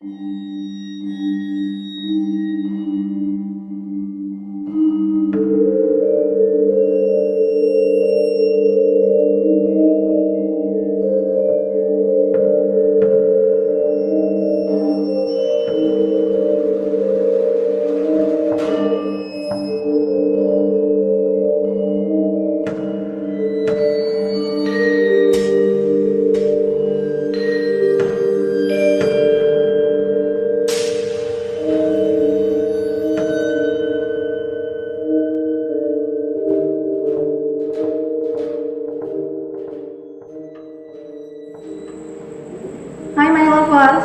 Hai my lovers,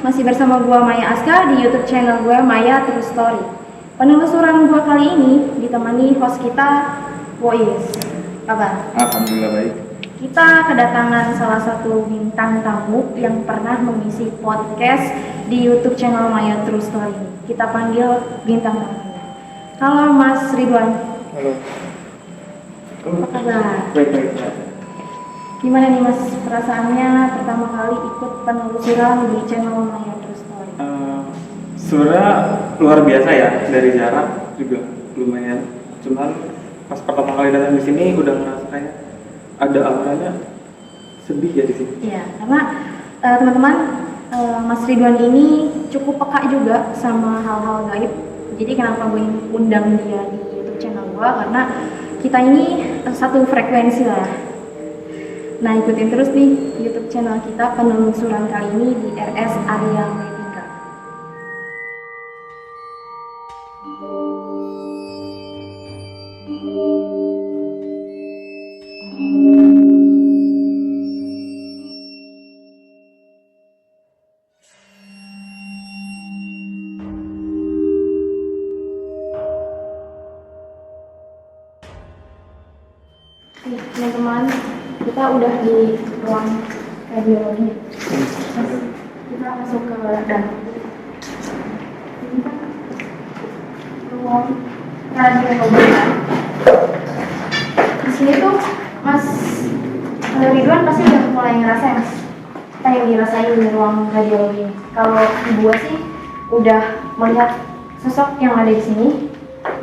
masih bersama gua Maya Aska di YouTube channel gue Maya True Story. Penelusuran gua kali ini ditemani host kita, Wois. Kabar? Alhamdulillah baik. Kita kedatangan salah satu bintang tamu yang pernah mengisi podcast di YouTube channel Maya True Story. Kita panggil bintang tamunya. Halo Mas Ridwan. Halo. Apa kabar? Baik. Gimana nih Mas perasaannya pertama kali ikut penelusuran di channel Maya True Story? Sebenarnya luar biasa ya, dari jarak juga lumayan. Cuman pas pertama kali datang di sini udah ngerasa kayak ada auranya sedih ya di sini. Iya, karena teman-teman Mas Ridwan ini cukup peka juga sama hal-hal gaib. Jadi kenapa gue undang dia di YouTube channel gue, karena kita ini satu frekuensi lah. Nah, ikutin terus nih YouTube channel kita penelusuran kali ini di RS Area Medica. Nih, teman-teman, kita udah di ruang radiologi. Kita masuk ke dalam. Ini kan ruang radiologi. Di sini tuh Mas Ridwan pasti udah mulai ngerasain, Mas, apa yang dirasain di ruang radiologi ini. Kalau di gua sih udah melihat sosok yang ada di sini.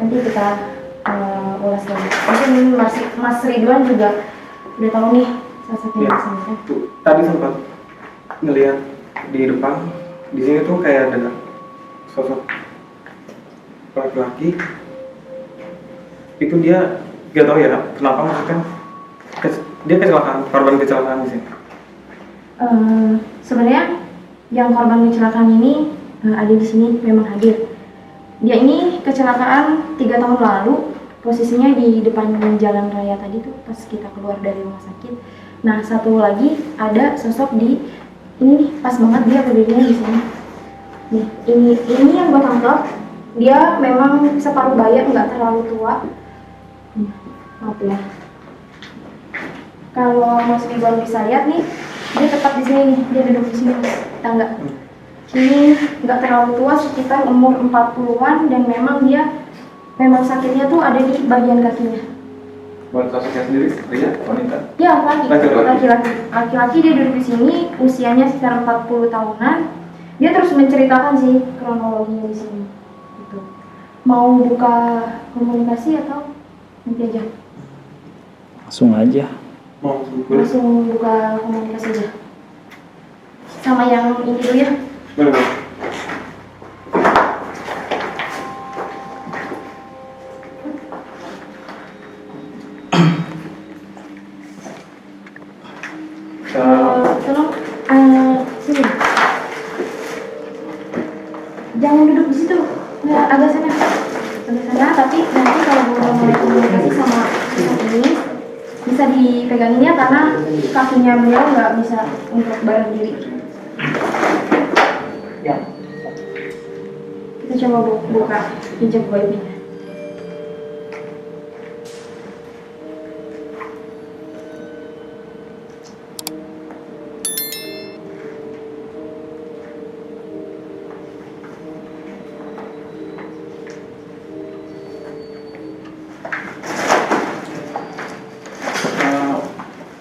Nanti kita ulas lagi. Mungkin Mas Ridwan juga udah tahu nih salah satu yang di sini. Tadi sempat ngelihat di depan, di sini tuh kayak ada sosok laki-laki. Itu dia gak tahu ya kenapa, maksudnya dia kecelakaan, korban kecelakaan di sini. Sebenarnya yang korban kecelakaan ini ada di sini memang hadir. Dia ini kecelakaan 3 tahun lalu, posisinya di depan jalan raya tadi tuh pas kita keluar dari rumah sakit. Nah, satu lagi ada sosok di ini nih, pas banget dia berdirinya di sini. Nih, ini yang gua tangkap. Dia memang separuh baya, nggak terlalu tua. Maaf ya. Kalau Mas Ridwan bisa lihat nih, dia tepat di sini nih, dia duduk di sini, tangga. Ini nggak terlalu tua, sekitar umur 40-an, dan memang memang sakitnya tuh ada di bagian kakinya. Buat sosoknya sendiri, pria, wanita? Ya, laki-laki. Laki-laki, dia duduk di sini, usianya sekitar 40 tahunan. Dia terus menceritakan sih kronologinya di sini. Gitu. Mau buka komunikasi atau nanti aja? Langsung aja. Langsung buka komunikasi aja. Sama yang ini dulu ya. Boleh. Tolong sini. Jangan duduk di situ. Nggak, agak sana. Tapi nanti kalau mau mulai komunikasi sama ini bisa dipegangin ya, karena kakinya beliau nggak bisa untuk berdiri. Ya. Kita coba buka hijab gaibnya.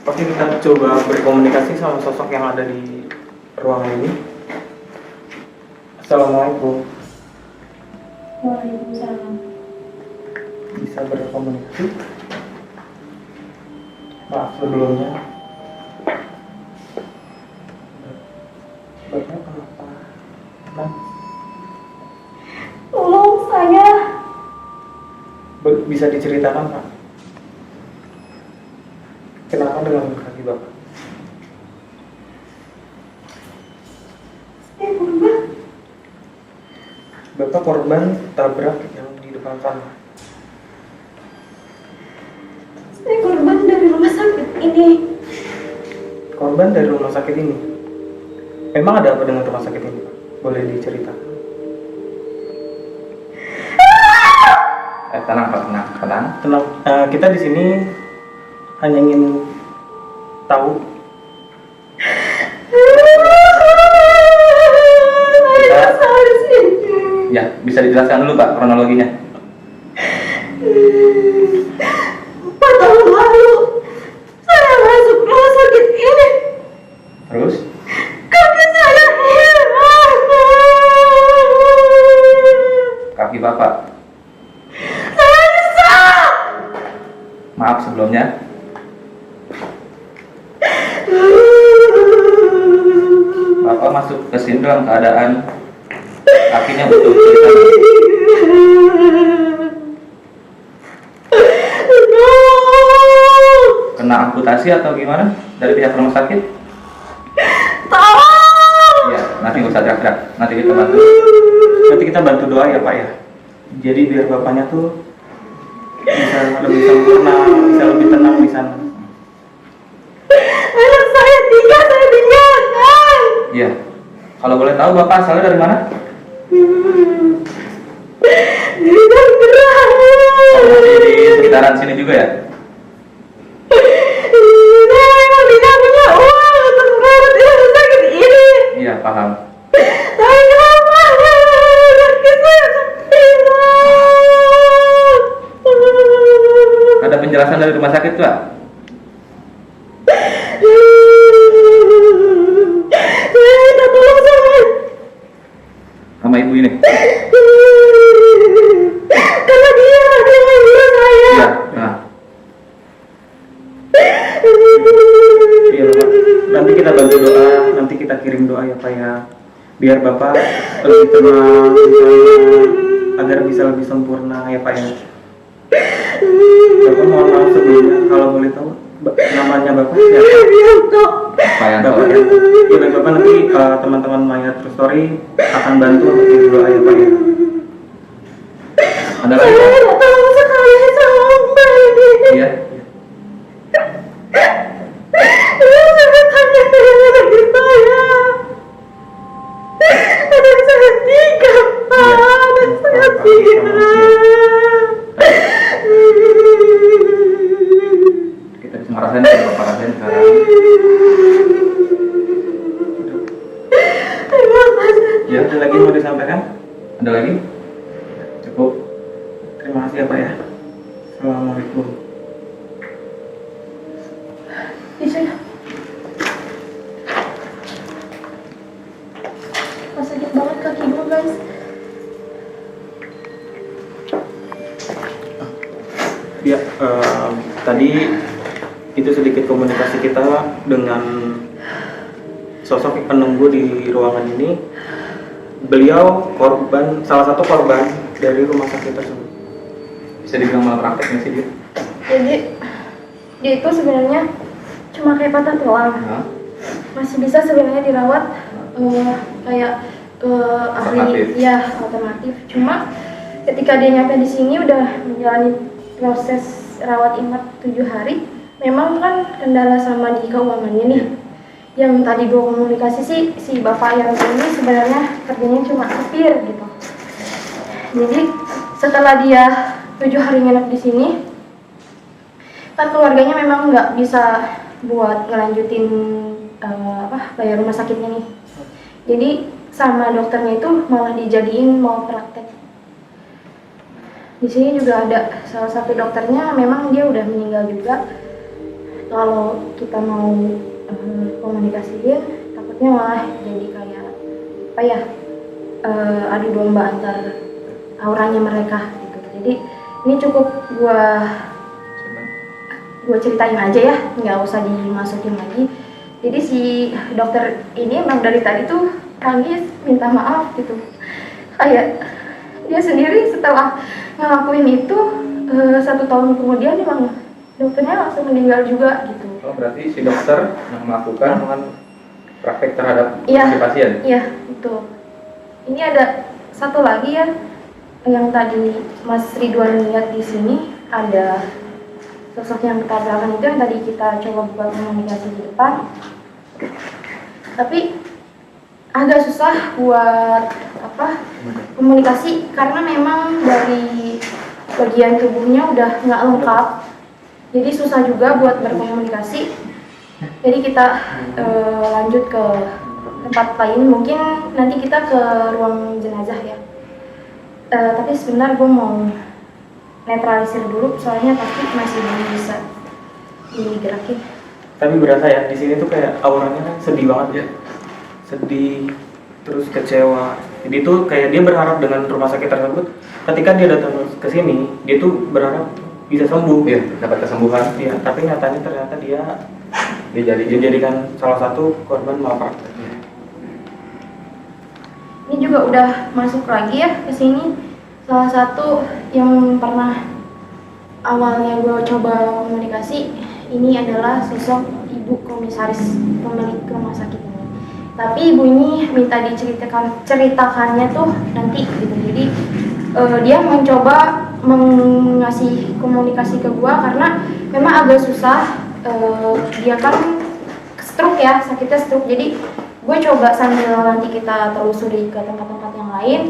Oke, kita coba berkomunikasi sama sosok yang ada di ruangan ini. Assalamualaikum. Waalaikumsalam. Bisa berkomunikasi? Maaf sebelumnya. Bapak kenapa? Tolong saya. Bisa diceritakan Pak? Kenapa dengan kaki Bapak? Saya korban. Bapak korban tabrak yang di depan sana. Saya korban dari rumah sakit ini. Korban dari rumah sakit ini. Memang ada apa dengan rumah sakit ini Pak? Boleh diceritakan? Tenang Pak, tenang. Tenang, kita di sini hanya ingin tahu. Ya, bisa dijelaskan dulu Pak kronologinya. 4 tahun lalu saya masuk rumah sakit ini. Terus? Kaki saya hilang. Kaki Bapak. Saya nyesal. Maaf sebelumnya. Bapak masuk ke sini dalam keadaan kakinya utuh. Kena amputasi atau gimana dari pihak rumah sakit? Tolong. Ya, nanti nggak usah teriak-teriak. Nanti kita bantu. Nanti kita bantu doa ya Pak ya. Jadi biar bapaknya tuh bisa lebih sempurna, bisa lebih tenang di sana. Anak saya 3 saya tinggalkan. Iya. Kalau boleh tahu Bapak asalnya dari mana? Dari Tangerang. Oh, masih di sekitaran sini juga ya? Saya memang tidak punya uang untuk merawat di rumah sakit ini. Iya, paham. Tapi kenapa kaki saya hilang? Ada penjelasan dari rumah sakit Pak? Saya minta tolong Sama ibu ini? karena dia menggurus saya. Iya. Nah, Iya Pak. Nanti kita bantu doa, nanti kita kirim doa ya Pak ya. Biar Bapak lebih tenang di sana, agar bisa lebih sempurna ya Pak ya. Bapak mohon maaf sebelumnya, kalau boleh tahu namanya Bapak siapa? Pak Yanto. Bapak ya. Iya baik Bapak, nanti teman-teman Maya True Story akan bantu untuk kirim doa ya Pak ya. Ada lagi? Saya tidak tahu sekali sama Mbak ini. Iya. Saya tanya dengan anak saya. Anak saya 3, Pak. Anak saya 3. Kita bisa ngerasain kalau Bapak rasain sekarang. Terima kasih. Ya, ada lagi mau disampaikan? Ada lagi? Cukup. Terima kasih ya Pak ya. Assalamualaikum. Bisa ya? Pas sakit banget kaki gue guys. Ya, tadi itu sedikit komunikasi kita dengan sosok penunggu di ruangan ini. Beliau korban, salah satu korban dari rumah sakit tersebut. Bisa dibilang malapraktek nggak sih dia? Jadi dia itu sebenarnya cuma kayak patah tulang. Hah? Masih bisa sebenarnya dirawat kayak ke ahli Alternatif. ya alternatif. Cuma ketika dia nyampe di sini udah menjalani proses rawat inap 7 hari, memang kan kendala sama di keuangannya nih. Yang tadi gue komunikasi sih si bapak yang ini sebenarnya kerjanya cuma supir gitu. Jadi setelah dia 7 hari nginep di sini, kan keluarganya memang nggak bisa buat ngelanjutin bayar rumah sakitnya nih. Jadi sama dokternya itu malah dijadiin mau praktek. Di sini juga ada salah satu dokternya, memang dia udah meninggal juga. Kalau kita mau komunikasiin, takutnya malah jadi kayak apa ya, adu domba antar auranya mereka gitu. Jadi ini cukup gue ceritain aja ya, nggak usah dimasukin lagi. Jadi si dokter ini emang dari tadi tuh nangis minta maaf gitu, kayak dia sendiri setelah ngelakuin itu 1 tahun kemudian emang dokternya langsung meninggal juga gitu. Oh, berarti si dokter yang melakukan praktek terhadap Iya. si pasien? Iya, betul. Ini ada satu lagi ya, yang tadi Mas Ridwan lihat di sini, ada sosok yang ketabrakan itu yang tadi kita coba buat komunikasi di depan. Tapi agak susah buat komunikasi karena memang dari bagian tubuhnya udah nggak lengkap, jadi susah juga buat berkomunikasi. Jadi kita lanjut ke tempat lain, mungkin nanti kita ke ruang jenazah ya. Tapi sebentar gue mau netralisir dulu, soalnya pasti masih belum bisa digerakin. Tapi berasa ya di sini tuh kayak auranya kan sedih banget ya, sedih terus kecewa. Jadi tuh kayak dia berharap dengan rumah sakit tersebut, ketika dia datang ke sini dia tuh berharap bisa sembuh. Iya, dapat kesembuhan. Iya, tapi nyatanya ternyata dia dijadikan salah satu korban malpraktek. Ini juga udah masuk lagi ya ke sini. Salah satu yang pernah awalnya gue coba komunikasi, ini adalah sosok ibu komisaris pemilik rumah sakit ini. Tapi ibu ini minta ceritakannya tuh nanti gitu. Jadi dia mencoba mengasih komunikasi ke gue karena memang agak susah. Dia kan stroke ya, sakitnya stroke. Jadi gue coba sambil nanti kita telusuri ke tempat-tempat yang lain,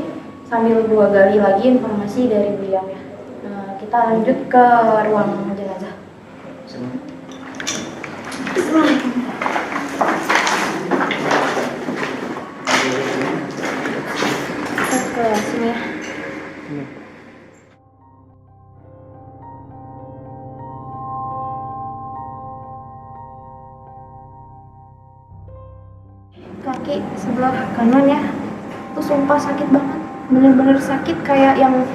sambil gue gali lagi informasi dari beliau ya. Kita lanjut ke ruang jenazah. Kita ke sini ya. Kaki sebelah kanan ya, tuh sumpah sakit banget, bener-bener sakit, kayak yang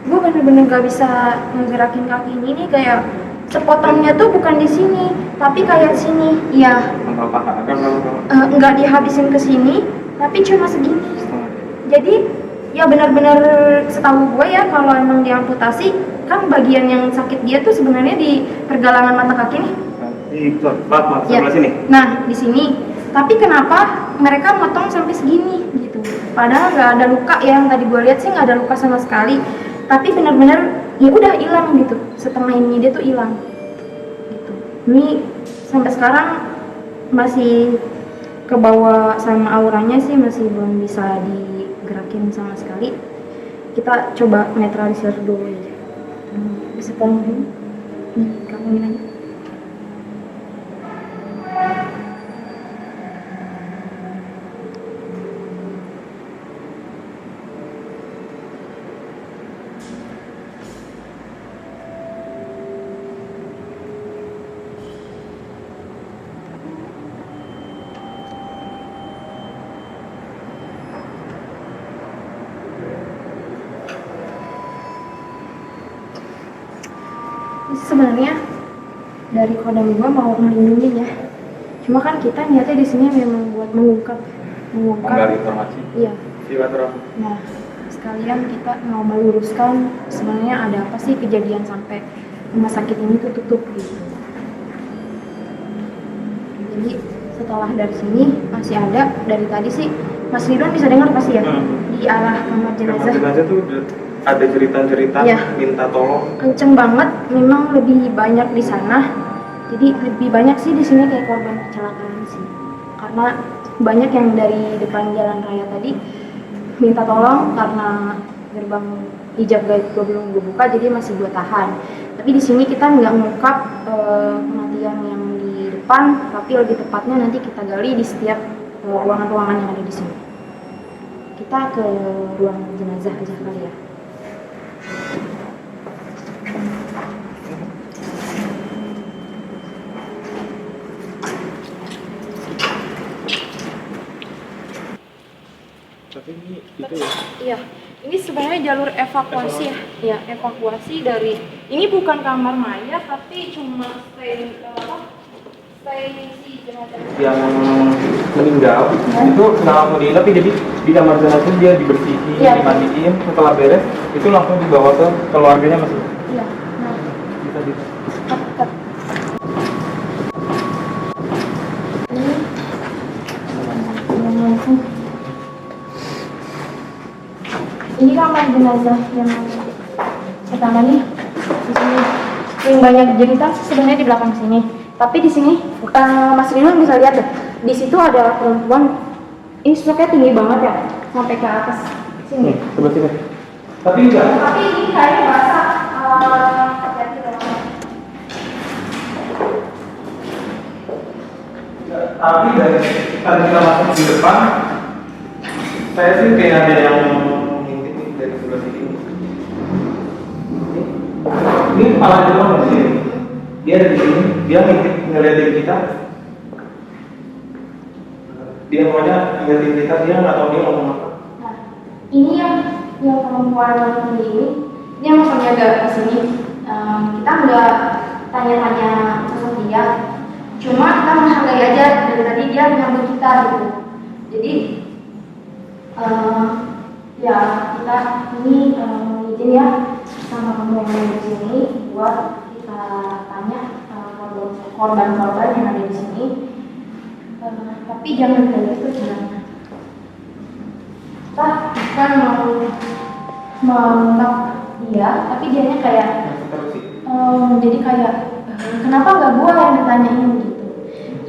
gue bener-bener gak bisa ngegerakin kaki ini nih, kayak sepotongnya tuh bukan di sini, tapi kayak sini, ya nggak dihabisin ke sini, tapi cuma segini. Jadi ya benar-benar setahu gue ya, kalau emang diamputasi kan bagian yang sakit dia tuh sebenarnya di pergelangan mata kaki nih. Sebelah sini. Nah di sini. Tapi kenapa mereka motong sampai segini gitu? Padahal nggak ada luka ya, yang tadi gue lihat sih nggak ada luka sama sekali. Tapi benar-benar ya udah hilang gitu. Setengah ini dia tuh hilang. Gitu. Ini sampai sekarang masih kebawa sama auranya sih, masih belum bisa digerakin sama sekali. Kita coba netralisir dulu aja. Bisa tolong kamu aja. Sebenarnya dari kodam gua mau melindungi ya, cuma kan kita niatnya di sini memang buat mengungkap Menggali informasi. Iya. Silaturahmi. Nah sekalian kita mau meluruskan sebenarnya ada apa sih kejadian sampai rumah sakit ini tuh tutup gitu. Jadi setelah dari sini masih ada, dari tadi sih Mas Ridwan bisa dengar pasti ya, di arah kamar jenazah. Kamar jenazah tuh ada cerita-cerita minta tolong. Kenceng banget, memang lebih banyak di sana. Jadi lebih banyak sih di sini kayak korban kecelakaan sih. Karena banyak yang dari depan jalan raya tadi minta tolong karena gerbang hijab gaib gue belum gue buka, jadi masih gue tahan. Tapi di sini kita nggak mengungkap kematian yang di depan, tapi lebih tepatnya nanti kita gali di setiap ruangan-ruangan yang ada di sini. Kita ke ruang jenazah aja kali ya. Tapi ini itu ya. Iya, ini sebenarnya jalur evakuasi ya. Ya, evakuasi dari ini bukan kamar mayat tapi cuma stay si jenazah. Yang meninggal itu langsung dilap, jadi di kamar jenazah dia dibersihin, Iya. dimandiin, setelah beres itu langsung dibawa ke keluarganya masih. Iya. Nah, Bisa bisa. cut. Ini kamar jenazah yang pertama nih di sini. Yang banyak jeritan sebenarnya di belakang sini. Tapi di sini Mas Rino bisa lihat deh. Di situ ada perempuan. Ini sosoknya tinggi banget ya, sampai ke atas sini. Coba sini. Tapi enggak. Tapi ini kayaknya basah. Hati-hati teman-teman. Tapi dari tadi kita masuk di depan, saya sih kayak ada yang ngintip nih dari sebelah sini. Ini kepala doang di sini. Dia ada di sini, dia ngintip ngeliatin kita. Dia pokoknya ngeliatin kita, dia nggak tahu dia ngomong apa. Nah, ini yang perempuan ini, dia langsung jaga di sini. Kita nggak tanya-tanya sosok dia, cuma kita menghargai aja dari tadi dia menyambut kita gitu. Jadi ya kita ini izin ya sama kamu yang ada di sini buat kita tanya korban-korban yang ada di sini. Tapi jangan kayak gitu, jangan. Kita bukan mau mengungkap dia, tapi dianya kayak jadi kayak kenapa nggak gua yang ditanyain gitu.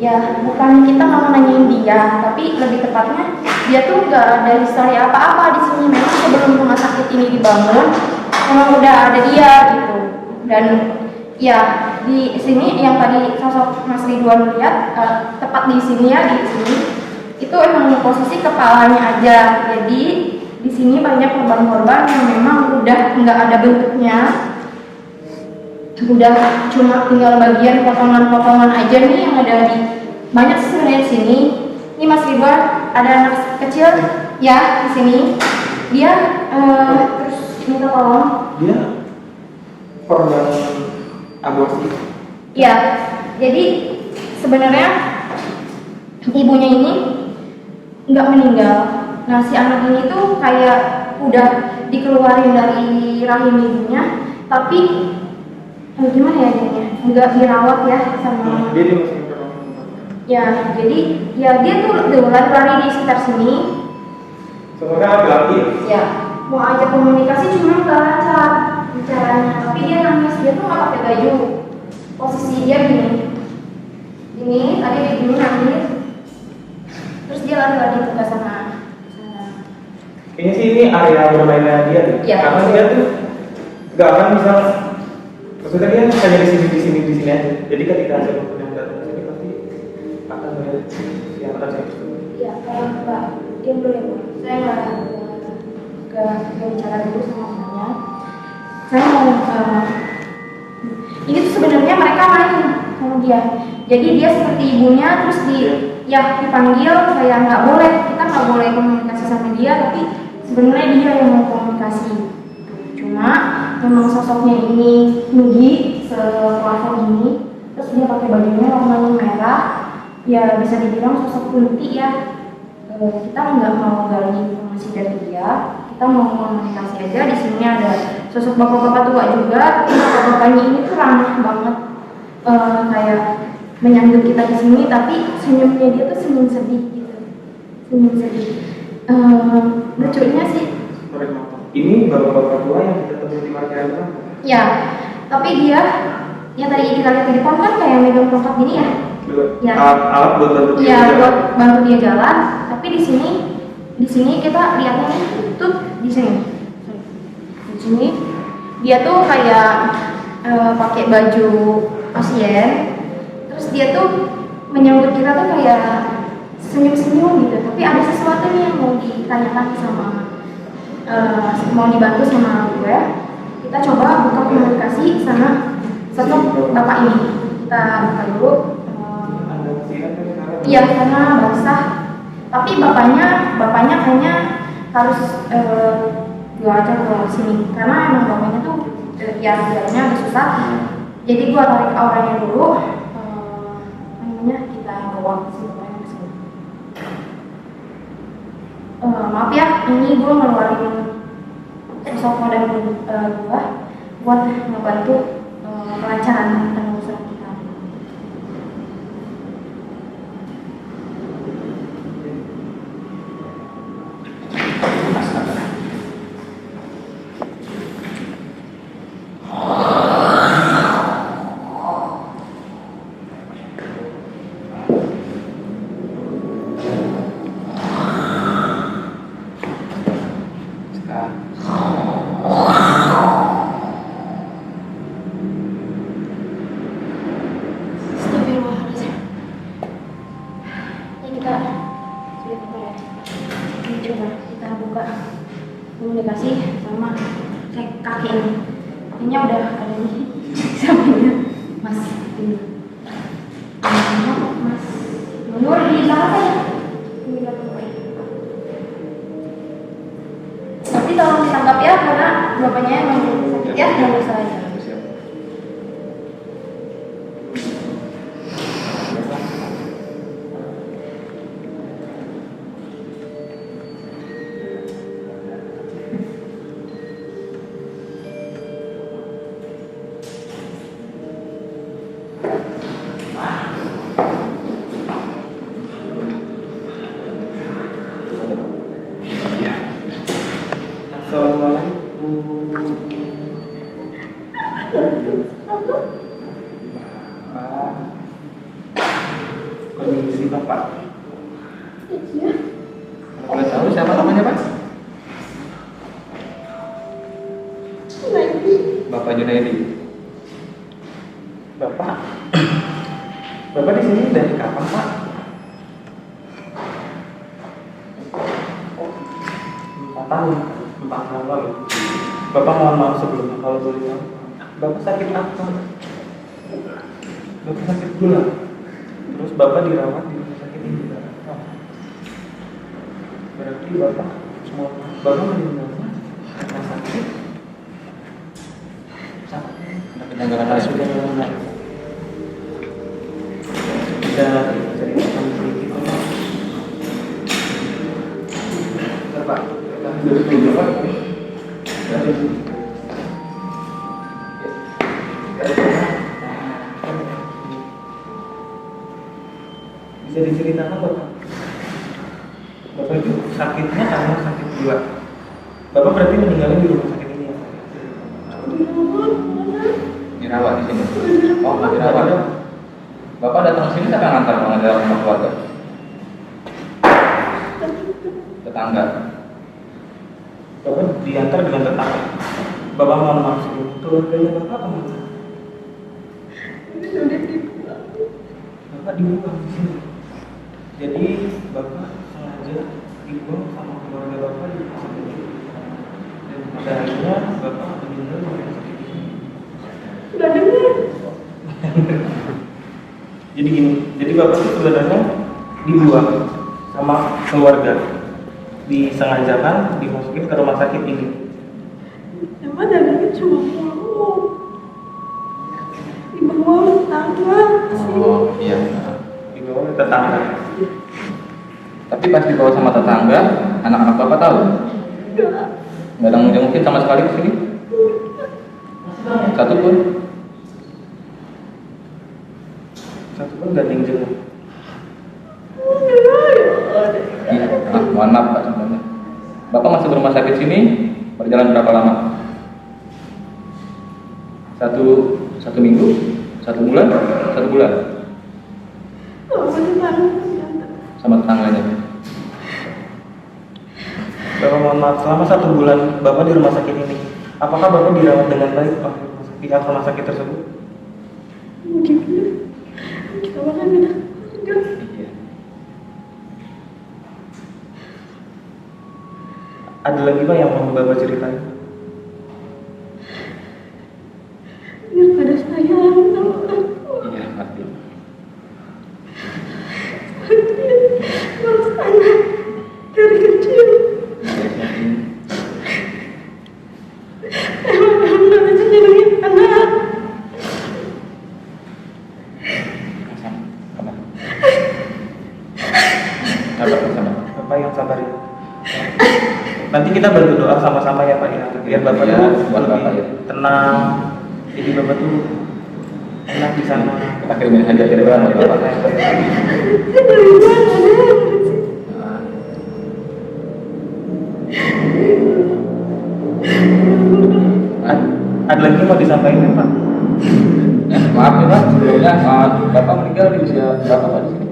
Ya bukan kita nggak mau nanyain dia, tapi lebih tepatnya dia tuh nggak ada histori apa-apa di sini. Memang sebelum rumah sakit ini dibangun, memang udah ada dia gitu. Dan ya di sini yang tadi sosok Mas Ridwan lihat tepat di sini ya, di sini itu emang posisi kepalanya aja. Jadi di sini banyak korban-korban yang memang udah nggak ada bentuknya, udah cuma tinggal bagian potongan-potongan aja nih yang ada di banyak sebenarnya di sini. Ini Mas Ridwan ada anak kecil ya di sini. Dia terus minta tolong. Dia korban aborsi. Ya, jadi sebenarnya ibunya ini nggak meninggal. Nah, si anak ini tuh kayak udah dikeluarin dari rahim ibunya, tapi gimana ya jadinya? Nggak dirawat ya sama. Dia dimasukin ke ruang. Ya, jadi ya dia tuh lari-lari di sekitar sini. Sebenarnya laki-laki. Ya, mau ajak komunikasi cuma nggak lancar bicaranya. Tapi dia nangis, dia tuh nggak pakai baju. Posisi dia gini, tadi dia gini nangis. Terus dia lari-lari ke sana. Kayaknya sih ini area bermainnya dia deh. Iya. Karena dia tuh nggak akan bisa, maksudnya dia hanya di sini aja. Jadi ketika ada yang datang ke sini pasti akan melihat yang akan saya. Iya, Mbak, diam dulu ya, Bu. Saya nggak bicara dulu sama mamanya. Saya mau ini tuh sebenarnya mereka main sama dia. Jadi dia seperti ibunya, terus dipanggil kayak nggak boleh, kita nggak boleh komunikasi sama dia, tapi sebenarnya dia yang mau komunikasi. Cuma memang sosoknya ini tinggi seplafon ini, terus dia pakai bajunya warnanya merah, ya bisa dibilang sosok kunti ya. Kita nggak mau gali informasi dari dia, kita mau komunikasi aja. Di sini ada sosok bapak-bapak tua juga, tapi bapak-bapaknya ini tuh ramah banget, kayak menyambut kita di sini, tapi senyumnya dia tuh senyum sedih gitu, senyum sedih. Lucunya sih, Ini bapak-bapak tua yang kita temui di parkiran depan. ya, tapi dia yang tadi kita lihat di depan kan kayak megang tongkat gini ya. Ya. Alat buat bantu dia. Iya, buat bantu dia jalan. Tapi di sini kita lihatnya tuh di sini. Di sini dia tuh kayak pakai baju pasien. Terus dia tuh menyambut kita tuh kayak senyum-senyum gitu. Tapi ada sesuatu nih yang mau ditanyakan sama mau dibantu sama gue. Kita coba buka komunikasi sama sosok bapak ini. Kita buka dulu. Iya, karena basah. Tapi bapaknya kayaknya harus gue ajak ke sini karena emang bapaknya tuh ya jalannya agak susah. Jadi gue tarik auranya dulu, apa namanya, kita bawa ke sini bapaknya ke sini. Maaf ya, ini gue ngeluarin sosok modal gue buat ngebantu pelancaran penelusuran kita. Astagfirullahaladzim. Ini kita sudah buka ya. Ini coba kita buka komunikasi sama cek kaki ini. Ini udah ada nih sampingnya Mas ini. Mas Nur di belakang saya. Ini belakang saya. Tapi tolong ditangkap ya karena bapaknya emang sakit ya, nggak usah aja. Kondisi Bapak. Iya. Boleh tahu siapa namanya, Pak? Bapak Junaidi. Bapak. Bapak di sini dari kapan, Pak? 4 tahun. 4 tahun lalu. Bapak mohon maaf sebelumnya kalau boleh tahu. Bapak sakit apa? Bapak sakit gula. Terus Bapak dirawat di rumah sakit ini. Berarti Bapak meninggal karena sakit. Penyelenggaraan Sudah ceritakan sedikit, Pak. Duduk dulu, Pak. Bisa diceritakan, Bapak? Bapak itu sakitnya karena sakit jiwa. Bapak berarti meninggalnya di rumah sakit ini ya, Pak? dirawat di sini. Oh, dirawat. Bapak datang ke sini siapa yang ngantar mengajar rumah keluarga? Tetangga. Bapak diantar dengan tetangga. Bapak mohon maaf sebelumnya. Keluarganya Bapak kemana? Bapak dibuang di sini. Jadi Bapak sengaja dibuang sama keluarga Bapak di rumah sakit ini. Dan pada akhirnya Bapak meninggal di rumah sakit ini. Udah dengar. Jadi gini, jadi Bapak itu sebenarnya dibuang sama keluarga, disengajakan dimasukin ke rumah sakit ini. Emang dari cuma mau dibawa tetangga sih. Oh, iya. Dibawa oleh tetangga. Tapi pas dibawa sama tetangga, anak-anak Bapak tahu? Enggak. Nggak ada yang mungkin sama sekali ke sini? Satu pun? Satu pun gak ada yang jenguk. Iya. Mohon maaf Pak sebenarnya. Bapak masuk ke rumah sakit sini berjalan berapa lama? Satu minggu? 1 bulan? 1 bulan? Sama tetangganya. Bapak mohon maaf, selama 1 bulan Bapak di rumah sakit ini, apakah Bapak dirawat dengan baik oleh pihak rumah sakit tersebut? Kita makan enggak. Iya. Ada lagi Pak yang mau Bapak ceritain? Biar pada sayang sama aku. Iya, ngerti. Mas anak dari kecil Iya. Nanti kita bantu doa sama-sama ya Pak ya, biar Bapak Ya, tuh buat lebih Bapak ya. tenang. Jadi Bapak tuh enak di sana. Kita kirimin aja kira-kira buat Bapak. Ada lagi mau disampaikan Pak? Maaf nih Pak, sebelumnya Bapak meninggal di usia berapa Pak di sini?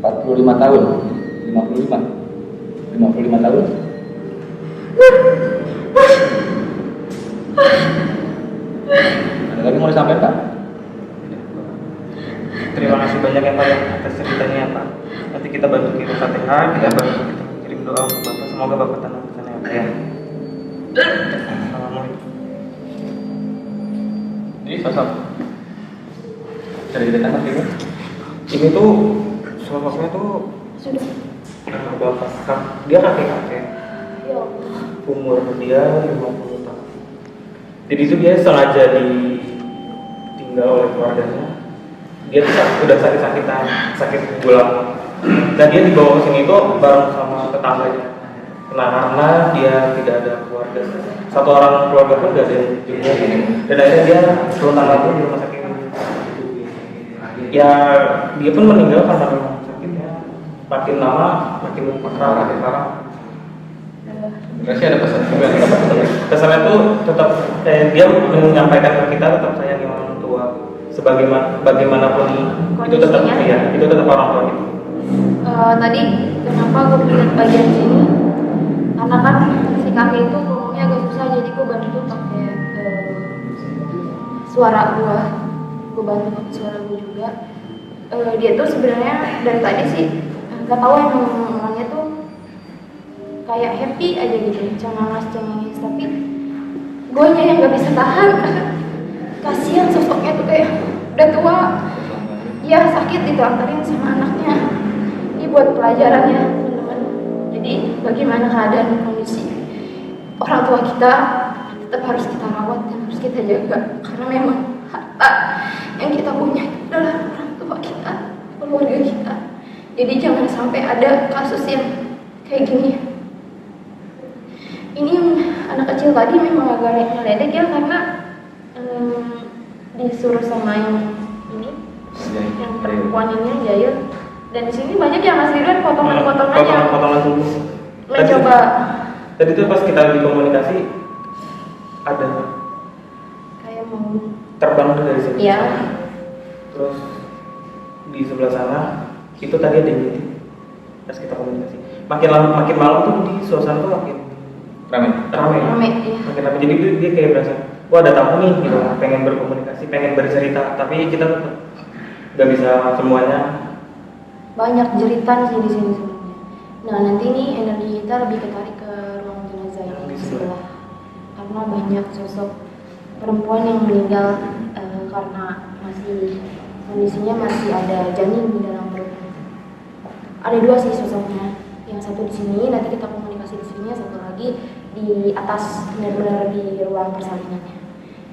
45 tahun, 55 tahun. Ada lagi mau disampaikan Pak? Terima kasih banyak ya Pak ya atas ceritanya ya Pak. Nanti kita bantu kirim Fatihah, kita bantu kita kirim doa untuk Bapak. Semoga Bapak tenang di sana ya Pak ya. Assalamualaikum. Ini sosok dari cerita Mas Ibu. Ini tuh sosoknya tuh Sudah. bapak dia kakek-kakek. Ya Allah. Umur dia 50 tahun. Jadi itu dia sengaja ditinggal oleh keluarganya. Dia tuh udah sakit-sakitan, sakit gulang. Dan dia dibawa ke sini tuh bareng sama tetangganya. Nah, karena dia tidak ada keluarga, satu orang keluarga pun gak ada yang jenguk. Dan akhirnya dia terutama lagi di rumah sakit. Ya, dia pun meninggal karena rumah sakitnya makin lama makin parah. Kasih ada pesan juga yang dapat pesan. Kesannya tuh tetap dia menyampaikan ke kita tetap sayangi orang tua bagaimanapun itu tetap Kondisinya. ya itu tetap orang tua gitu. Tadi kenapa gue pilih bagian sini? Karena kan si kakek itu ngomongnya agak susah, jadi gue bantu pakai suara gue bantu pakai suara gue juga. Dia tuh sebenarnya dari tadi sih nggak tahu emang orangnya tuh kayak happy aja gitu, cengenges, tapi gue yang nggak bisa tahan. Kasihan sosoknya tuh kayak udah tua, ya sakit ditelantarin sama anaknya. Ini buat pelajarannya teman-teman. Jadi bagaimana keadaan kondisi orang tua kita tetap harus kita rawat dan harus kita jaga, karena memang harta yang kita punya adalah orang tua kita, keluarga kita. Jadi jangan sampai ada kasus yang kayak gini. Ini yang anak kecil tadi memang agak ngeledek ya, karena disuruh sama yang ini, yang perempuan ini yang jahil. Dan di sini banyak yang ngasih lihat potongan-potongannya. Potongan tubuh. Mencoba Tadi tuh pas kita lagi komunikasi ada kayak mau terbang dari sini. ya Terus di sebelah sana itu tadi ada yang ngintip. Pas kita komunikasi. Makin malam tuh di suasana tuh makin Rame. rame ya. Makin rame. Jadi dia kayak berasa, wah ada tamu nih gitu, pengen berkomunikasi, pengen bercerita, tapi kita tetap nggak bisa semuanya. Banyak jeritan sih di sini sebenarnya. Nah nanti nih energi kita lebih ketarik ke ruang jenazah yang di sebelah, karena banyak sosok perempuan yang meninggal karena kondisinya masih ada janin di dalam perutnya. Ada dua sih sosoknya, yang satu di sini, nanti kita komunikasi di sini, satu lagi di atas, benar-benar di ruang persalinannya.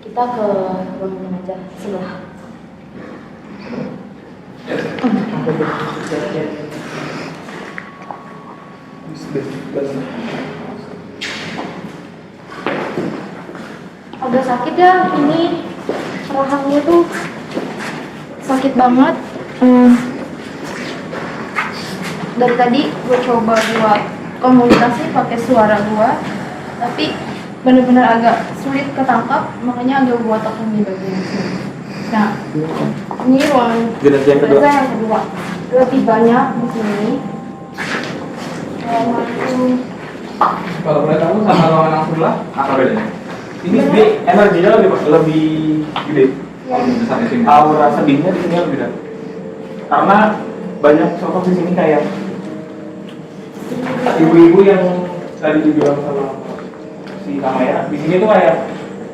Kita ke ruang jenazah sebelah. Agak sakit ya, ini rahangnya tuh sakit banget. Dari tadi gue coba buat komunikasi pakai suara gue, tapi benar-benar agak sulit ketangkap, makanya agak gue tekan di bagian sini. Nah, ini ruang Jenazah yang kedua. jenazah yang kedua lebih banyak di sini. Kalau boleh tahu sama ruangan yang sebelah apa bedanya? Ini energinya lebih gede. Lebih besar di sini. Aura sedihnya di sini lebih gede. Karena banyak sosok di sini kayak ibu-ibu yang tadi dibilang sama si Kamaya. Di sini tuh kayak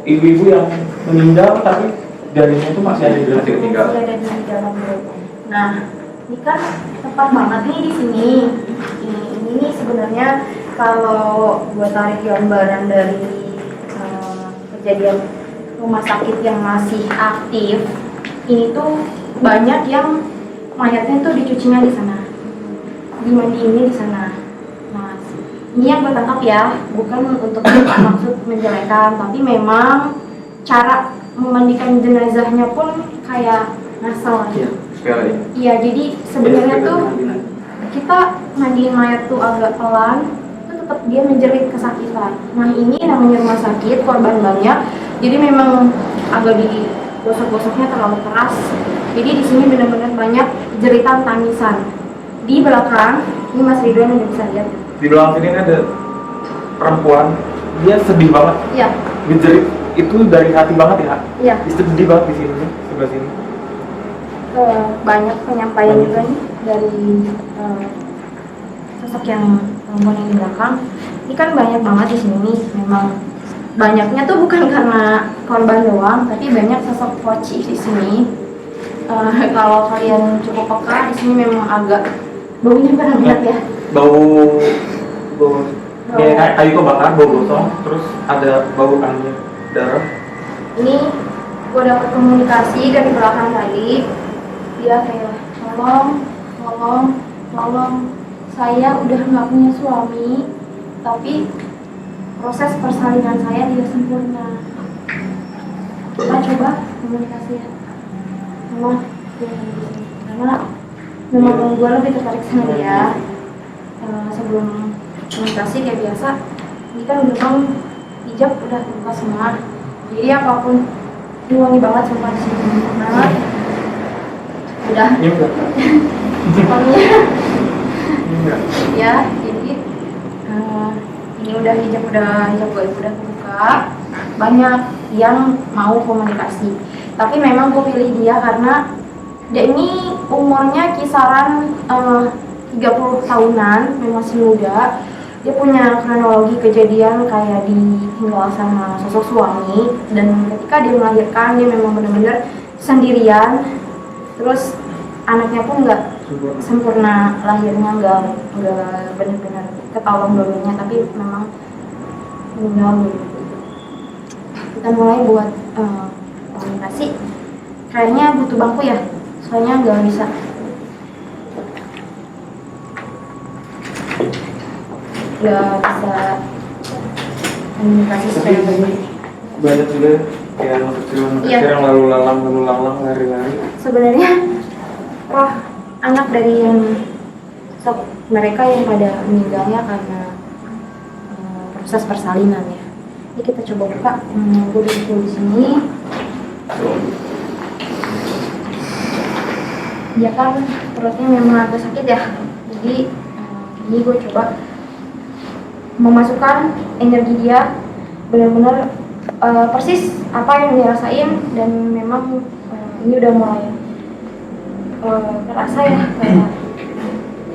ibu-ibu yang meninggal tapi janinnya tuh masih ada di dalam. Masih ada di dalam perut. Nah, ini kan tepat banget nih di sini. Ini nih sebenarnya kalau gue tarik gambaran dari kejadian rumah sakit yang masih aktif, ini tuh banyak yang mayatnya tuh dicucinya di sana. dimandiinnya di sana. Nah, ini yang gue tangkap ya, bukan untuk maksud menjelekan, tapi memang cara memandikan jenazahnya pun kayak ngasal Iya, aja. sekali. Iya, jadi sebenarnya tuh kita mandiin mayat tuh agak pelan, itu tetap dia menjerit kesakitan. Nah ini namanya rumah sakit, korban banyak, jadi memang agak di gosok-gosoknya terlalu keras. Jadi di sini benar-benar banyak jeritan tangisan. Di belakang, ini Mas Ridwan udah bisa lihat. Di belakang sini ada perempuan, dia sedih banget, Iya, ngejerit itu dari hati banget ya. iya. Sedih banget di sini nih, sebelah sini. Banyak penyampaian juga nih dari sosok yang perempuan yang di belakang. Ini kan banyak banget di sini nih. Memang banyaknya tuh bukan karena korban doang, tapi banyak sosok poci di sini. Kalau kalian cukup peka, di sini memang agak baunya pernah lihat ya. Bau kayak kayu kebakar, bau gosong, terus ada bau angin, darah. Ini gue dapet komunikasi dari belakang tadi. Dia kayak tolong, saya udah nggak punya suami, tapi proses persalinan saya tidak sempurna. Kita coba komunikasi ya. Memang karena memang gue lebih tertarik sama dia. Sebelum komunikasi kayak biasa, ini kan gerbang hijab udah terbuka semua, jadi apapun ini wangi banget sumpah di sini. Nah, udah Ini enggak. wanginya Ini enggak. ya. Jadi ini udah hijab gue udah terbuka, banyak yang mau komunikasi. Tapi memang gue pilih dia karena dia ini umurnya kisaran 30 tahunan, memang masih muda. Dia punya kronologi kejadian kayak ditinggal sama sosok suami, dan ketika dia melahirkan dia memang benar-benar sendirian. Terus anaknya pun nggak sempurna lahirnya, nggak benar-benar ketolong dulunya, tapi memang meninggal dulu. Kita mulai buat komunikasi. Kayaknya butuh bangku ya, soalnya nggak bisa. Nggak bisa komunikasi secara baik. Banyak juga yang kecil Iya. yang lalu lalang lari-lari. Sebenarnya roh anak dari yang mereka yang pada meninggalnya karena proses persalinan ya. Ini kita coba buka. Gue duduk di sini. Dia kan perutnya memang agak sakit ya. Jadi ini gue coba memasukkan energi dia, benar-benar persis apa yang dia rasain, dan memang ini udah mulai terasa ya, kayak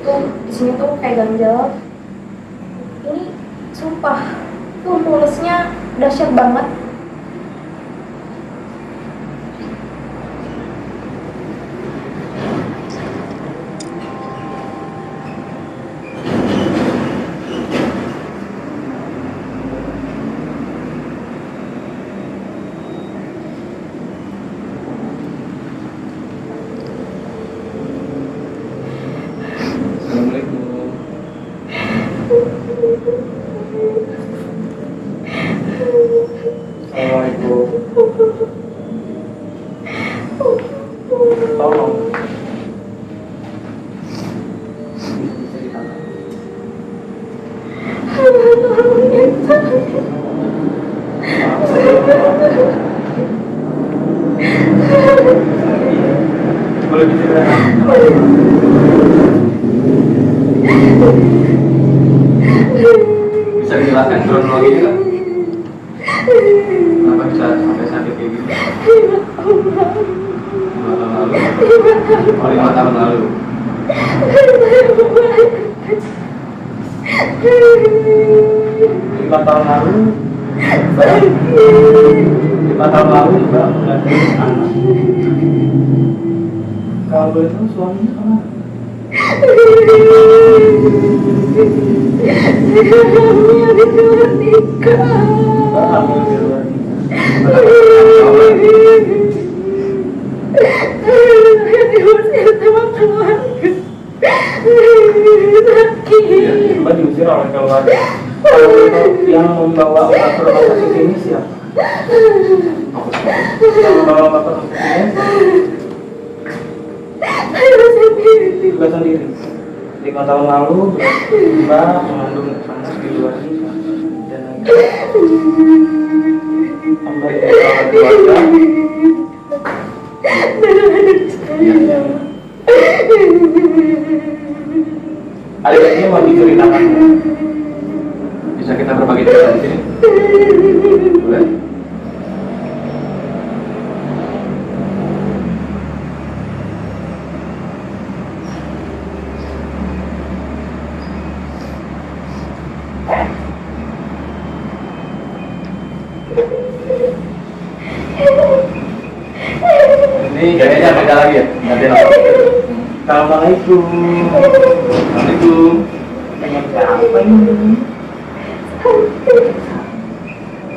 tuh di sini tuh kayak ganjel. Ini sumpah tuh mulusnya dahsyat banget. Assalamualaikum. Assalamualaikum. Tolong. Boleh diceritakan? Bisa dijelaskan kronologinya nggak? Kenapa bisa sampai sakit kayak gini? 5 tahun lalu. Oh, 5 tahun lalu. 5 tahun lalu. 5 tahun lalu Mbak melahirkan anak. Kalau itu suaminya kemana? Mbak hamil di luar nikah. Mbak diusir oleh keluarga. Kalau itu yang membawa Mbak ke rumah sakit ini siapa? Yang membawa Mbak ke rumah sakit ini Mbak sendiri. 5 tahun lalu Mbak mengandung anak di luar nikah dan Mbak dirawat keluarga. Adik-adiknya mau diceritakan. Bisa kita berbagi cerita di sini? Boleh? Ini kayaknya beda lagi ya? Ganti apa? Assalamualaikum. Assalamualaikum. Dengan siapa ini?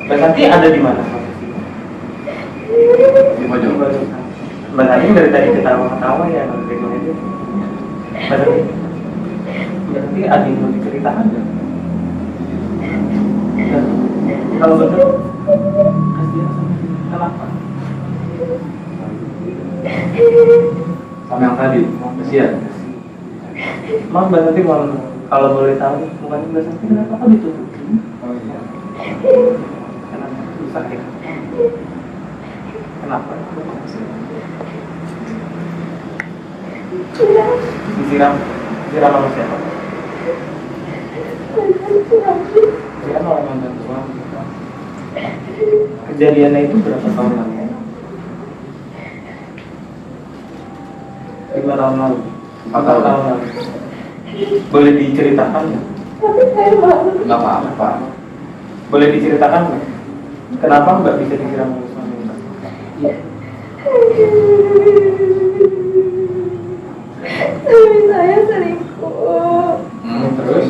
Mbak Santi ada di mana? Di pojok. Mbak Santi dari tadi ketawa-ketawa ya, dari itu. Mbak Santi, Mbak Santi ada yang mau diceritakan nggak? Ya. Kalau betul, kasihan sama dia. Kenapa? Sama yang tadi, kasihan. Maaf Mbak Santi, kalau boleh tahu, bukan Mbak Santi kenapa kok ditutup? Oh iya. Kenapa? Sakit. Kenapa? Disiram sama siapa? Disiram oleh mantan suami. Kejadiannya itu berapa tahun lalu? 5 tahun lalu. 4 tahun lalu. Boleh diceritakan nggak? Nggak apa-apa. Boleh diceritakan nggak? Kenapa Mbak bisa disiram oleh suami Mbak? Suami saya selingkuh. Terus?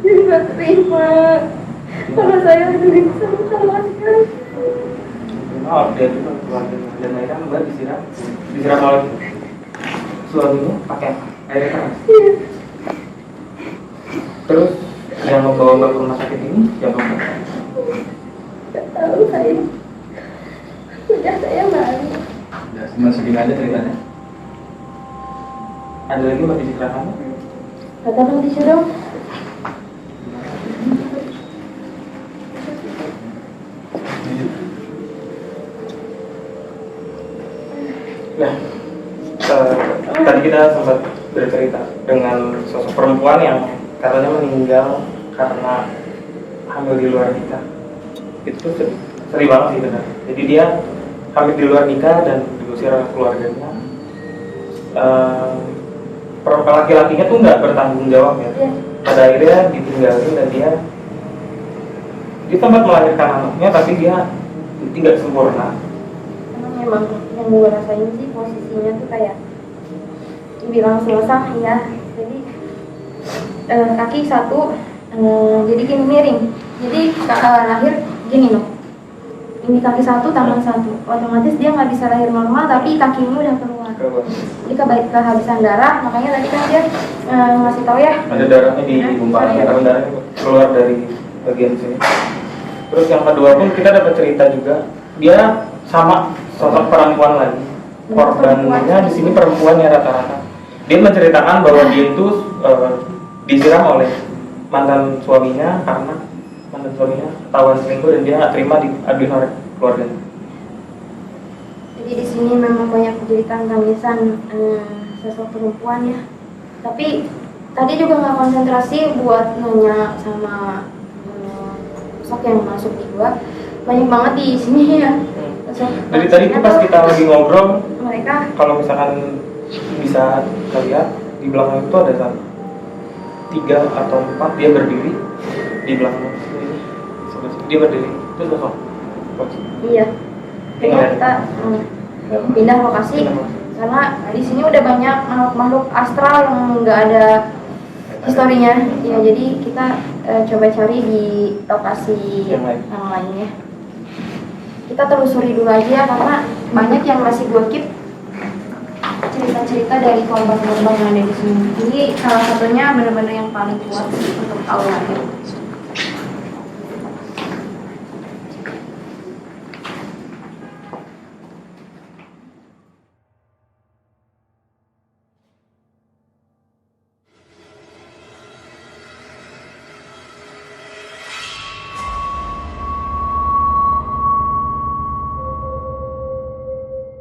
Dia nggak terima kalau saya selingkuh sama keluarga. Maaf, dia itu keluarga dan mereka Mbak disiram oleh suaminya pakai air keras. Terus yang membawa Mbak ke rumah sakit ini siapa Mbak? Nggak tahu saya. Sudah saya malu. Ya, cuma segini aja ceritanya. Ada lagi Mbak diceritakan? Katakan tisu dong. Nah, tadi kita sempat bercerita dengan sosok perempuan yang katanya meninggal karena hamil di luar nikah. Itu sering banget sih benar. Jadi dia hamil di luar nikah dan diusir oleh keluarganya. Laki-lakinya tuh nggak bertanggung jawab ya. Pada akhirnya ditinggalin dan dia sempat melahirkan anaknya tapi dia tidak sempurna. Emang yang gue rasain sih posisinya tuh kayak dibilang susah ya, jadi kaki satu jadi gini miring, jadi lahir gini loh, ini kaki satu tangan satu, otomatis dia nggak bisa lahir normal tapi kakinya udah keluar, jadi kehabisan darah. Makanya tadi kan dia ngasih tahu ya Ada darahnya di gumpalan, darahnya keluar dari bagian sini. Terus yang kedua pun kita dapat cerita juga, dia sama sosok perempuan lagi. Korbannya di sini perempuan ya rata-rata. Dia menceritakan bahwa dia itu disiram oleh mantan suaminya karena mantan suaminya ketahuan selingkuh dan dia nggak terima diaduin oleh keluarganya. Jadi di sini memang banyak kejadian tangisan sosok perempuan ya. Tapi tadi juga nggak konsentrasi buat nanya sama sosok yang masuk di gua. Banyak banget di sini ya. Dari tadi tuh pas kita lagi ngobrol, mereka kalau misalkan bisa kita lihat di belakang itu ada 3 atau 4 dia berdiri di belakang ini. Dia berdiri itu sosok. iya. Kayaknya kita pindah lokasi karena di sini udah banyak makhluk astral yang nggak ada historinya. Ya jadi kita coba cari di lokasi Yang lain. lainnya. Kita telusuri dulu aja karena banyak yang masih gua keep cerita-cerita dari korban-korban yang ada di sini. Ini salah satunya benar-benar yang paling kuat untuk auranya.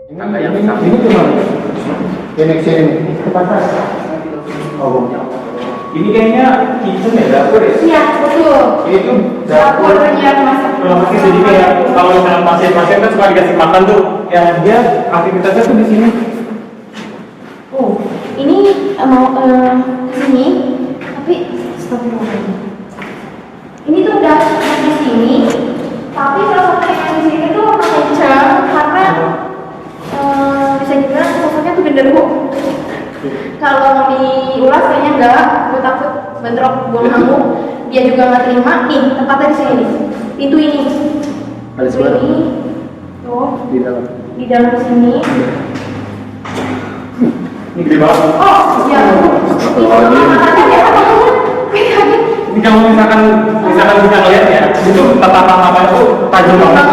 Ini gimana? Ini sini. Oh, ini kayaknya kitchen ya, dapur ya? Iya, betul. Ini tuh dapur. Dapurnya Rumah sakit, jadi kayak kalau misalnya pasien-pasien kan suka dikasih makan tuh, ya dia aktivitasnya tuh di sini. Oh, ini mau ke sini, tapi stop dulu. Ini tuh udah di sini, tapi kalau yang di sini tuh kencang karena bisa dibilang sosoknya tuh genderuwo. Kalau diulas kayaknya enggak, gue takut bentrok buang kamu. Dia juga nggak terima. Nih tempatnya di sini nih, pintu ini. Ada suara? Ini, tuh Di dalam. di dalam sini. Ini gede banget. Oh, iya. Ini kalau misalkan bisa ngeliat ya, itu tatapan mata itu tajam banget.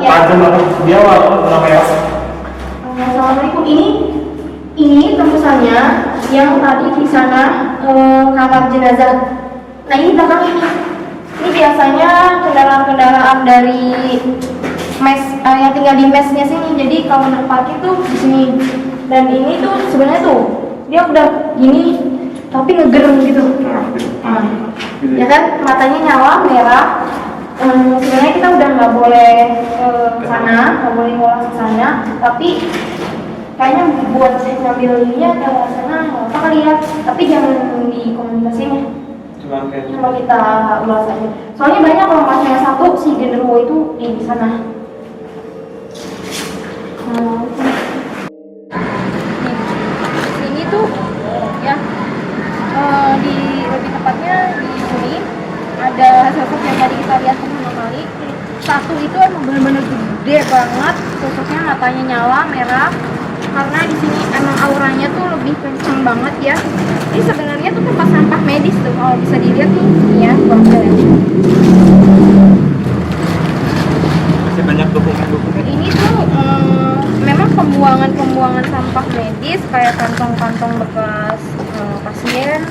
Iya. Tajam banget. Dia warna merah. Assalamualaikum. Ini tembusannya yang tadi di sana kamar jenazah. Nah ini belakang ini. Ini biasanya kendaraan-kendaraan dari mes yang tinggal di mesnya sini. Jadi kalau mau parkir tuh di sini. Dan ini tuh sebenarnya tuh dia udah gini tapi ngegereng gitu. Nah, ya kan matanya nyala merah. Sebenarnya kita udah nggak boleh ke sana, nggak boleh ngolah ke sana. Tapi kayaknya buat ngambil ininya ke sana nggak apa kali ya. Tapi jangan dikomunikasiin ya. Cuma kita ulas aja. Soalnya banyak kalau pasien satu si genderuwo itu di sana. Ini tuh ya di lebih tepatnya di sini ada sosok yang tadi kita lihat pertama kali. Satu itu emang benar-benar gede banget, sosoknya matanya nyala merah. Karena di sini emang auranya tuh lebih kenceng banget ya. Ini sebenarnya tuh tempat sampah medis tuh, kalau bisa dilihat nih ya, bangkel ya. Masih banyak dokumen-dokumen. Ini tuh memang pembuangan sampah medis kayak kantong-kantong bekas pasien.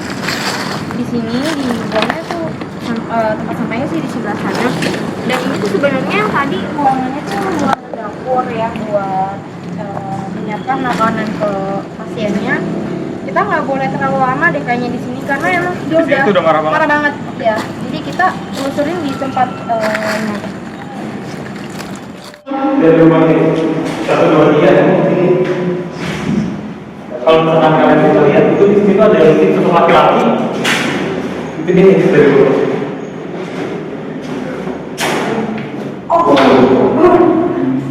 Di sini dibuangnya tuh tempat sampahnya sih di sebelah sana. Dan ini tuh sebenarnya tadi ruangannya tuh ruangan dapur ya buat menyiapkan makanan ke pasiennya. Kita nggak boleh terlalu lama deh kayaknya di sini karena emang dia udah parah banget ya. Jadi kita telusurin di tempat Dari rumah ini 123 ini. Kalau misalkan kalian bisa lihat itu di sini tuh ada yang sosok laki-laki. Itu dia yang dari rumah.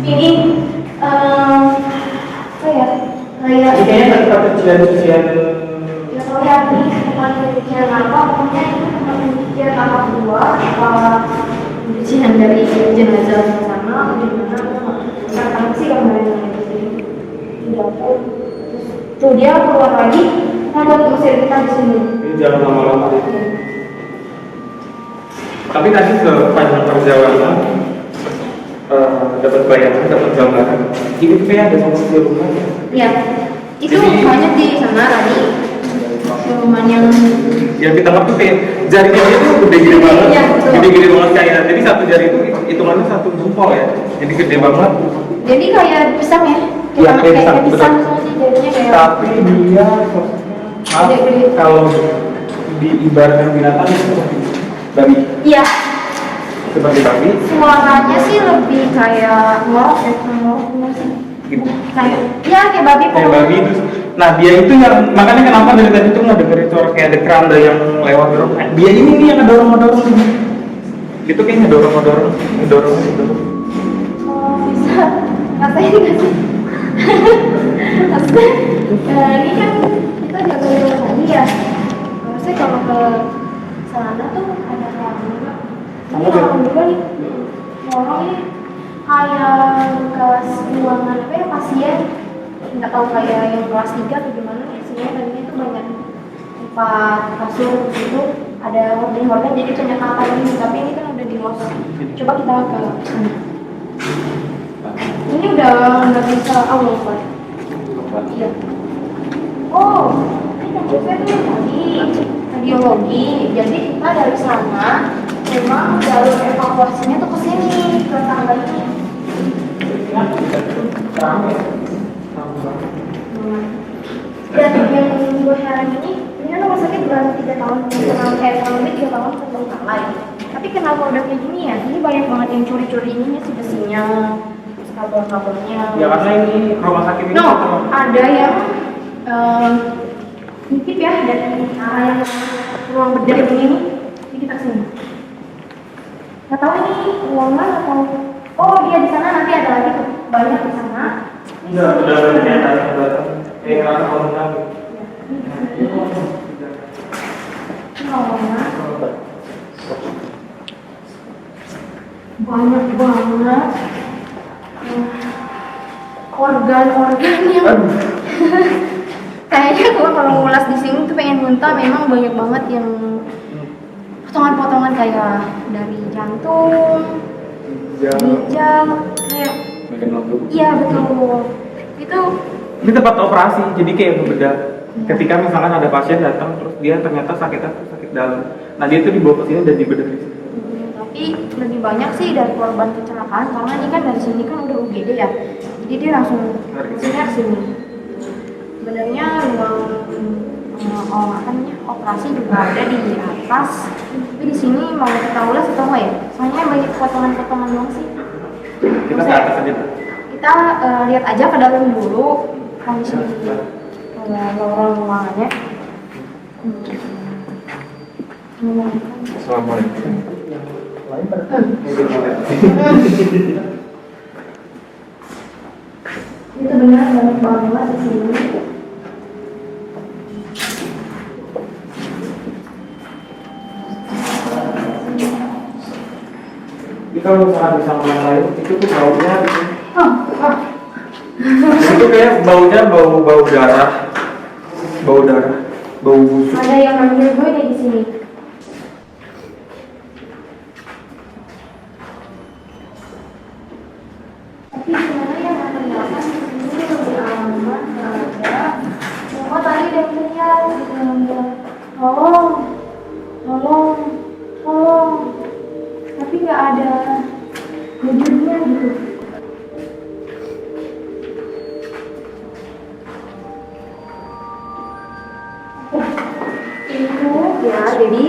ini apa ya? Kayak Ini kayaknya tempat cucian ya soalnya ini tempat pencucian apa? Pokoknya itu tempat pencucian apa kedua? Apa pencucian dari jenazah yang sana atau di mana? Nggak tahu sih gambarnya di sini. Di dapur. Tuh dia keluar lagi, mau buat mesir kita di sini. ini jangan lama-lama. Tapi tadi sepanjang perjalanan dapat bayangan, dapat gambaran. Ini tuh kayak ada sosok di rumah. Iya, itu Jadi- banyak di sana tadi. Rumah yang Yang di tengah tuh kayak jarinya dia tuh gede-gede banget. Iya, betul. Gede-gede banget kayak. Jadi satu jari itu hitungannya satu jempol ya. Jadi gede banget. jadi kayak pisang ya? Iya, kayak pisang, pisang betul. semua sih jadinya kayak. Tapi dia maaf, Gede-gede. kalau diibaratkan binatang itu seperti babi. Iya, Seperti babi. suaranya sih lebih kayak ngorok ya, ngorok sih. Gitu. Kayak, ya kayak babi Kayak pokoknya. babi itu. Nah dia itu yang makanya kenapa dari tadi tuh nggak dengerin suara kayak ada keranda yang lewat dorong. Dia ini nih yang ngedorong. Itu kayak ngedorong. Oh, bisa rasain nggak sih? Maksudnya, ini kan kita jaga rumah tadi ya. Harusnya kalau ke sana tuh ada orang juga. Ini orang juga nih. Orang ini kayak bekas buangan apa ya pasien nggak tahu kayak yang kelas 3 atau gimana ya, sebenarnya tadinya itu banyak 4 kasur gitu, ada horden-horden jadi penyekatan ini, tapi ini kan udah di los. Coba kita ke sana. Ini udah nggak bisa awal Pak. Iya. Oh, ini kan saya tuh tadi radiologi, jadi kita dari sana memang jalur evakuasinya tuh ke sini, ke tangga ini. Dan yang gue heran ini kan rumah sakit udah 3 tahun, kurang lebih 3 tahun terbengkalai. Tapi kenapa udah kayak gini ya? Ini banyak banget yang curi-curi ininya sih, besinya, kabel-kabelnya. Ya karena ini rumah sakit ini. No, ada yang ngintip ya dari arah yang ruang bedah ini nih. Ini kita kesini. Nggak tahu ini ruangan atau dia di sana, nanti ada lagi tuh banyak di sana. Udah kelihatan kayak kerana bangunan. Banyak banget organ-organ yang kayaknya gua kalau ngulas di sini tuh pengen muntah. Memang banyak banget yang potongan-potongan kayak dari jantung, ginjal, kayak iya betul. Itu Ini tempat operasi, jadi kayak berbeda. Ketika misalkan ada pasien datang terus dia ternyata sakitnya tuh sakit dalam. Nah dia tuh dibawa ke sini dan dibedah di sini. tapi lebih banyak sih dari korban kecelakaan, karena ini kan dari sini kan udah UGD ya, jadi dia langsung ke sini. Sebenarnya ruang operasi juga ada di atas, tapi di sini mau kita ulas atau enggak ya? Soalnya banyak potongan-potongan doang sih. Kita ke atas aja. Kita lihat aja ke dalam dulu kondisi ruangannya. Assalamualaikum. Itu benar banyak banget di sini. Jadi kalau misalkan bisa yang lain itu tuh baunya gitu. Itu kayak baunya bau darah, bau busuk. Ada yang manggil gue deh di sini. Tapi sebenarnya yang ternyata di sini lebih aman ada. Cuma tadi dia teriak, tolong, tolong, tolong. Tapi nggak ada wujudnya gitu. Itu ya, jadi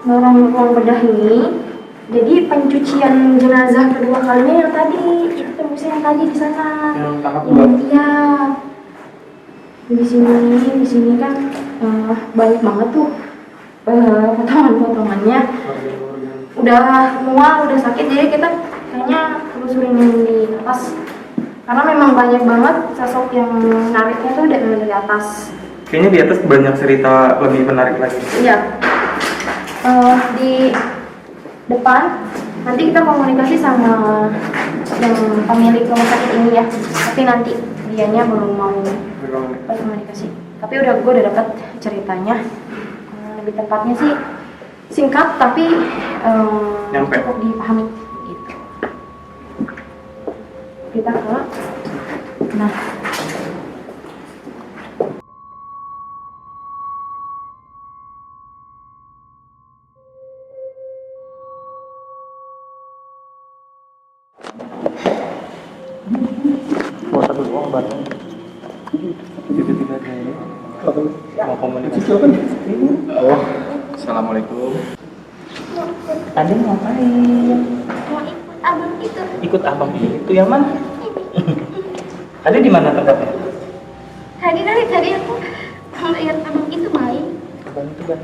ruang bedah ini jadi pencucian jenazah kedua kalinya yang tadi, itu tembusnya yang tadi di sana. Yang tahap 2. Iya. Di sini kan banyak banget tuh potongan-potongannya. Udah mual, udah sakit, jadi kita kayaknya telusurin yang di atas. Karena memang banyak banget sosok yang nariknya tuh dari atas. Kayaknya di atas banyak cerita lebih menarik lagi. Iya. Di depan nanti kita komunikasi sama yang pemilik rumah sakit ini ya. Tapi nanti dianya belum mau berkomunikasi. Tapi gue udah dapat ceritanya. Lebih tepatnya sih singkat tapi Nyampe. cukup dipahami gitu. Kita ke Mau komunikasi. Oh, assalamualaikum. Tadi ngapain? mau ikut abang itu. Ikut abang itu yang mana? Tadi di mana tempatnya? Tadi aku lihat abang itu main. Abang itu kan.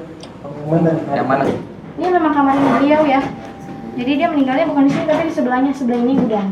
Mana? Yang mana? Ini memang kamarnya beliau ya. Jadi dia meninggalnya bukan di sini tapi di sebelahnya, sebelah ini gudang.